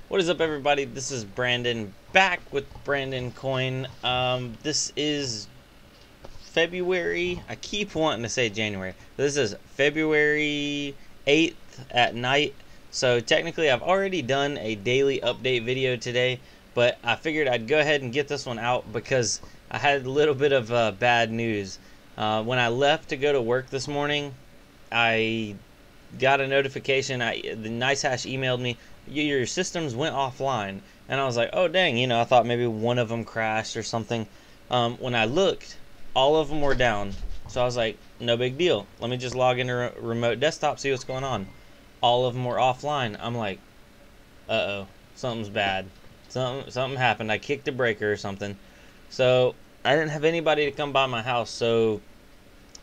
What is up, everybody? This is Brandon, back with Brandon Coin. This is February. I keep wanting to say January. This is February 8th at night. So technically I've already done a daily update video today, but I figured I'd go ahead and get this one out because I had a little bit of bad news. When I left to go to work this morning, I got a notification. The NiceHash emailed me, your systems went offline. And I was like, oh dang, I thought maybe one of them crashed or something. When I looked, all of them were down. So I was like, no big deal. Let me just log into remote desktop, see what's going on. All of them were offline. I'm like, uh-oh, something's bad. Something happened. I kicked a breaker or something. So I didn't have anybody to come by my house. So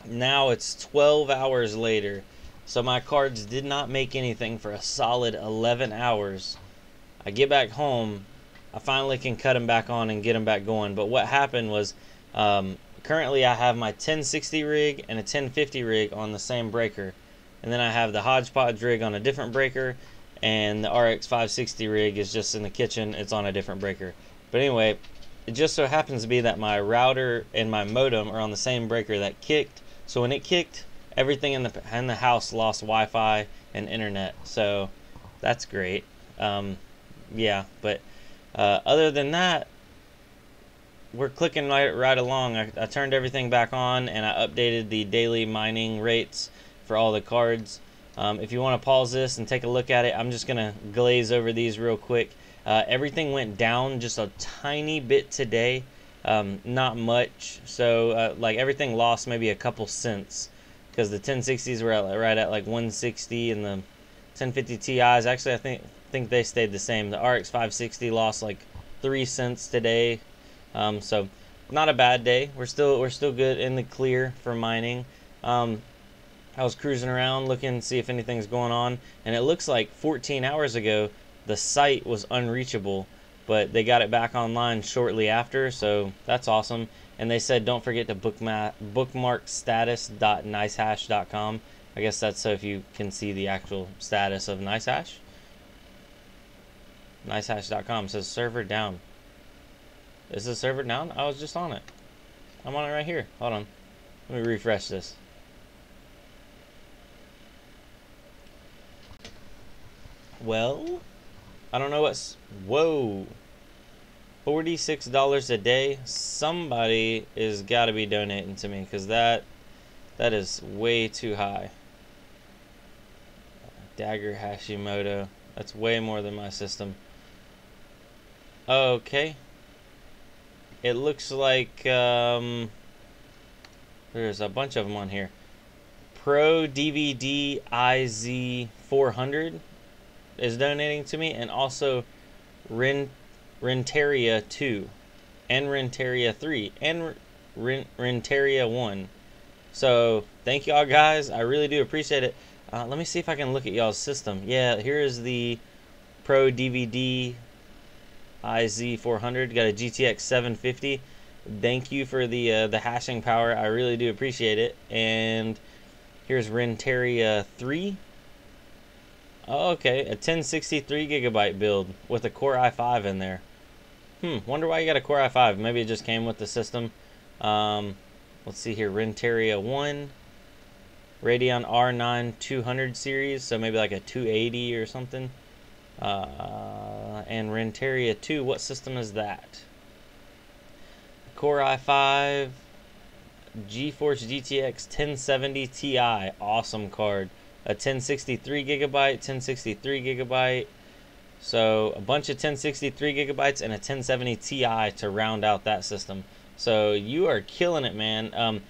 now it's 12 hours later. So my cards did not make anything for a solid 11 hours. I get back home. I finally can cut them back on and get them back going. But what happened was, currently I have my 1060 rig and a 1050 rig on the same breaker. And then I have the hodgepodge rig on a different breaker. And the RX 560 rig is just in the kitchen. It's on a different breaker. But anyway, it just so happens to be that my router and my modem are on the same breaker that kicked. So when it kicked, everything in the house lost Wi-Fi and internet, so that's great. Yeah, but other than that, we're clicking right along. I turned everything back on and I updated the daily mining rates for all the cards. If you want to pause this and take a look at it, I'm just gonna glaze over these real quick. Everything went down just a tiny bit today, not much. So like everything lost maybe a couple cents, because the 1060s were right at like 160, and the 1050 Ti's, actually I think they stayed the same. The RX 560 lost like 3 cents today, so not a bad day. We're still good in the clear for mining. I was cruising around looking to see if anything's going on, and it looks like 14 hours ago the site was unreachable, but they got it back online shortly after, so that's awesome. And they said don't forget to bookmark status.nicehash.com. I guess that's so if you can see the actual status of NiceHash. Nicehash.com says server down. Is the server down? I was just on it. I'm on it right here. Hold on. Let me refresh this. Well, I don't know what's... Whoa. $46 a day. Somebody is got to be donating to me, because that is way too high. Dagger Hashimoto. That's way more than my system. Okay. It looks like there's a bunch of them on here. Pro DVD IZ400 is donating to me, and also Renteria 2 and Renteria 3 and Renteria 1. So thank y'all guys, I really do appreciate it. Let me see if I can look at y'all's system. Yeah, here is the Pro DVD IZ400. Got a GTX 750. Thank you for the hashing power. I really do appreciate it. And here's Renteria 3. Oh, okay, a 1063 gigabyte build with a Core i5 in there. Wonder why you got a Core i5. Maybe it just came with the system. Let's see here. Renteria 1. Radeon R9 200 series. So maybe like a 280 or something. And Renteria 2. What system is that? Core i5. GeForce GTX 1070 Ti. Awesome card. A 1063 gigabyte. 1063 gigabyte. So a bunch of 1063 gigabytes and a 1070 Ti to round out that system. So you are killing it, man.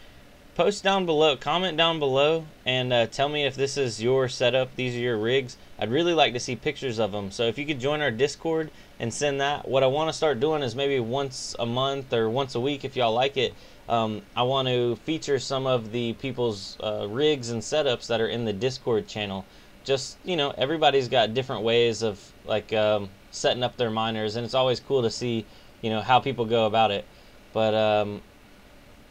Post down below, comment down below, and tell me if this is your setup, these are your rigs. I'd really like to see pictures of them. So if you could join our Discord and send that. What I want to start doing is maybe once a month or once a week, if y'all like it, I want to feature some of the people's rigs and setups that are in the Discord channel. Just, everybody's got different ways of like setting up their miners, and it's always cool to see, how people go about it. But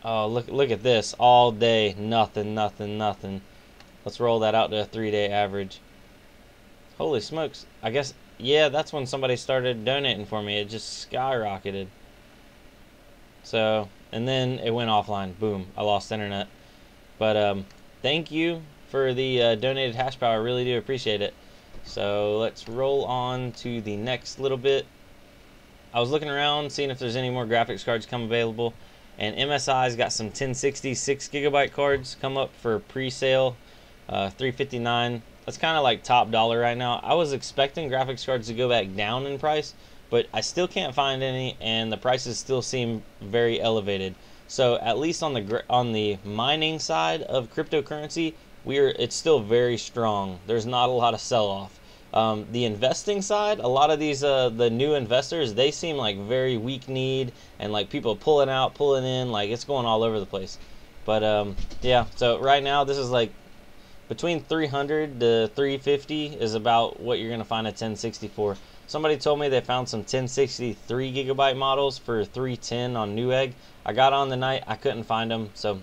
oh, look at this. All day, nothing. Let's roll that out to a 3-day average. Holy smokes. I guess yeah, that's when somebody started donating for me. It just skyrocketed. So, and then it went offline. Boom, I lost internet. But thank you for the donated hash power. I really do appreciate it. So let's roll on to the next little bit. I was looking around, seeing if there's any more graphics cards come available, and MSI's got some 1060 6GB cards come up for pre-sale, $359. That's kind of like top dollar right now. I was expecting graphics cards to go back down in price, but I still can't find any, and the prices still seem very elevated. So at least on the mining side of cryptocurrency, it's still very strong. There's not a lot of sell-off. The investing side, a lot of these the new investors, they seem like very weak-kneed, and like people pulling out, pulling in, like it's going all over the place. But yeah, so right now this is like between 300 to 350 is about what you're gonna find a 1060 for. Somebody told me they found some 1060 3GB models for 310 on Newegg. I got on the night, I couldn't find them, so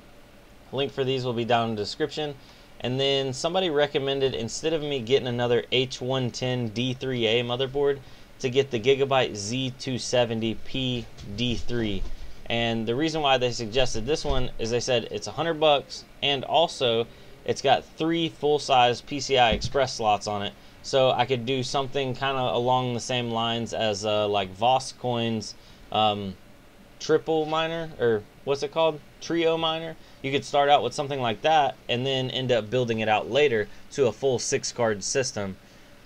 link for these will be down in the description. And then somebody recommended, instead of me getting another H110 D3A motherboard, to get the Gigabyte Z270 D3. And the reason why they suggested this one is they said it's $100, and also it's got 3 full-size PCI Express slots on it. So I could do something kind of along the same lines as like Voss Coin's triple miner, or what's it called? Trio miner. You could start out with something like that and then end up building it out later to a full 6-card system.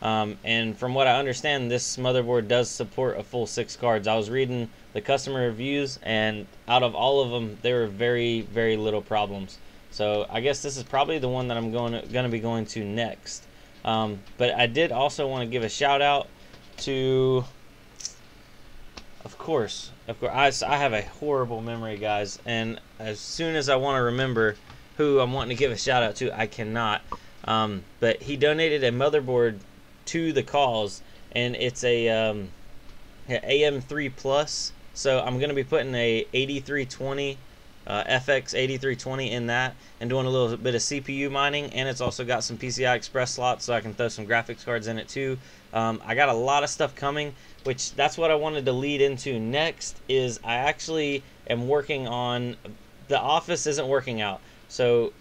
And from what I understand, this motherboard does support a full 6 cards. I was reading the customer reviews, and out of all of them, there were very, very little problems. So I guess this is probably the one that I'm going to be going to next. But I did also want to give a shout out to, of course, I have a horrible memory, guys, and as soon as I want to remember who I'm wanting to give a shout out to, I cannot. But he donated a motherboard to the cause, and it's a AM3 Plus. So I'm going to be putting a 8320 FX 8320 in that, and doing a little bit of CPU mining, and it's also got some PCI Express slots, so I can throw some graphics cards in it too. I got a lot of stuff coming, which that's what I wanted to lead into next. Is I actually am working on, the office isn't working out, so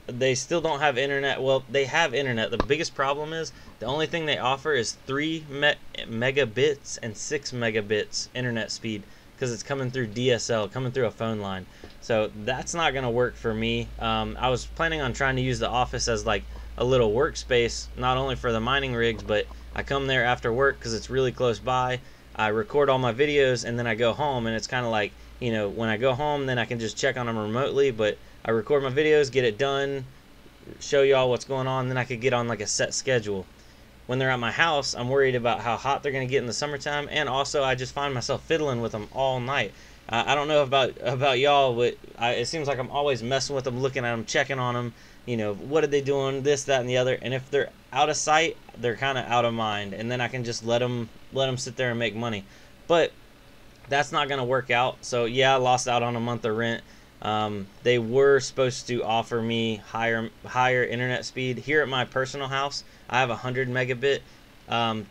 they still don't have internet. Well, they have internet. The biggest problem is the only thing they offer is 3 megabits and 6 megabits internet speed, because it's coming through DSL, coming through a phone line. So that's not going to work for me. I was planning on trying to use the office as like a little workspace, not only for the mining rigs, but I come there after work because it's really close by. I record all my videos, and then I go home, and it's kind of like, you know, when I go home, then I can just check on them remotely, but I record my videos, get it done, show y'all what's going on, then I could get on like a set schedule. When they're at my house, I'm worried about how hot they're going to get in the summertime, and also I just find myself fiddling with them all night. I don't know about y'all, but it seems like I'm always messing with them, looking at them, checking on them. You know, what are they doing, this, that, and the other. And if they're out of sight, they're kind of out of mind, and then I can just let them sit there and make money. But that's not going to work out. So yeah, I lost out on a month of rent. They were supposed to offer me higher internet speed. Here at my personal house, I have 100 megabit.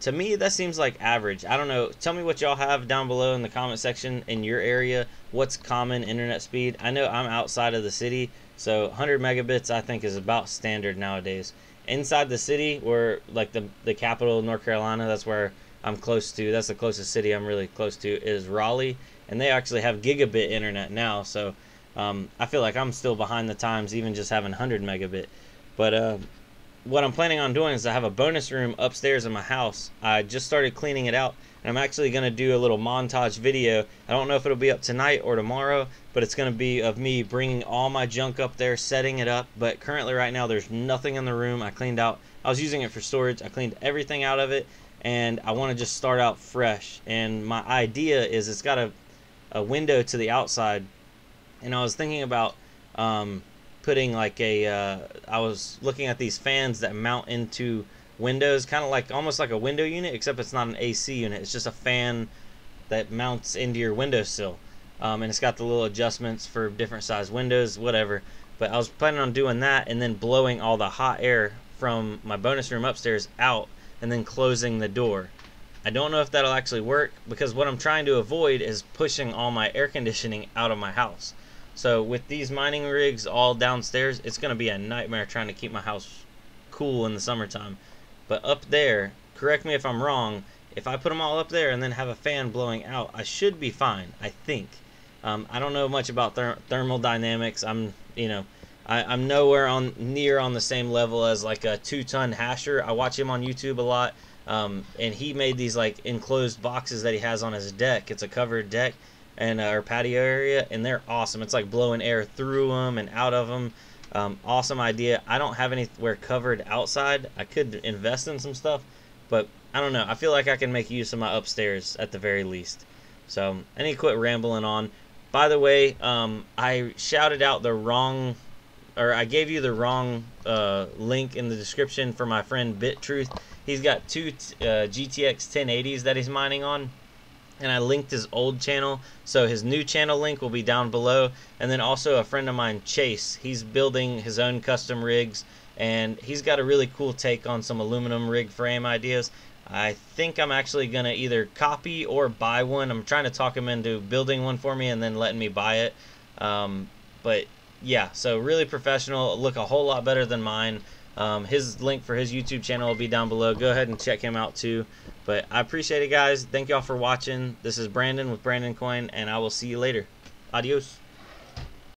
To me, that seems like average. I don't know. Tell me what y'all have down below in the comment section in your area. What's common internet speed? I know I'm outside of the city, so 100 megabits I think is about standard nowadays. Inside the city, where like the capital of North Carolina, that's where I'm close to. That's the closest city I'm really close to, is Raleigh, and they actually have gigabit internet now. So I feel like I'm still behind the times, even just having 100 megabit. But what I'm planning on doing is I have a bonus room upstairs in my house. I just started cleaning it out, and I'm actually going to do a little montage video. I don't know if it'll be up tonight or tomorrow, but it's going to be of me bringing all my junk up there, setting it up. But currently right now there's nothing in the room. I cleaned out, I was using it for storage, I cleaned everything out of it, and I want to just start out fresh. And my idea is it's got a window to the outside, and I was thinking about putting like I was looking at these fans that mount into windows, kind of like almost like a window unit, except it's not an AC unit. It's just a fan that mounts into your windowsill, and it's got the little adjustments for different size windows, whatever. But I was planning on doing that, and then blowing all the hot air from my bonus room upstairs out, and then closing the door. I don't know if that'll actually work, because what I'm trying to avoid is pushing all my air conditioning out of my house. So with these mining rigs all downstairs, it's going to be a nightmare trying to keep my house cool in the summertime. But up there, correct me if I'm wrong, if I put them all up there and then have a fan blowing out, I should be fine, I think. I don't know much about thermal dynamics. I'm nowhere near on the same level as like a 2-ton hasher. I watch him on YouTube a lot, and he made these like enclosed boxes that he has on his deck. It's a covered deck and or patio area, and they're awesome. It's like blowing air through them and out of them. Awesome idea. I don't have anywhere covered outside. I could invest in some stuff, but I don't know. I feel like I can make use of my upstairs at the very least. So I need to quit rambling on. By the way, I shouted out the wrong, or I gave you the wrong link in the description for my friend BitTruth. He's got two GTX1080s that he's mining on, and I linked his old channel, so his new channel link will be down below. And then also a friend of mine, Chase, he's building his own custom rigs, and he's got a really cool take on some aluminum rig frame ideas. I think I'm actually going to either copy or buy one. I'm trying to talk him into building one for me and then letting me buy it. But yeah, so really professional, look a whole lot better than mine. His link for his YouTube channel will be down below. Go ahead and check him out too. But I appreciate it, guys. Thank y'all for watching. This is Brandon with Brandon Coin, and I will see you later. Adios.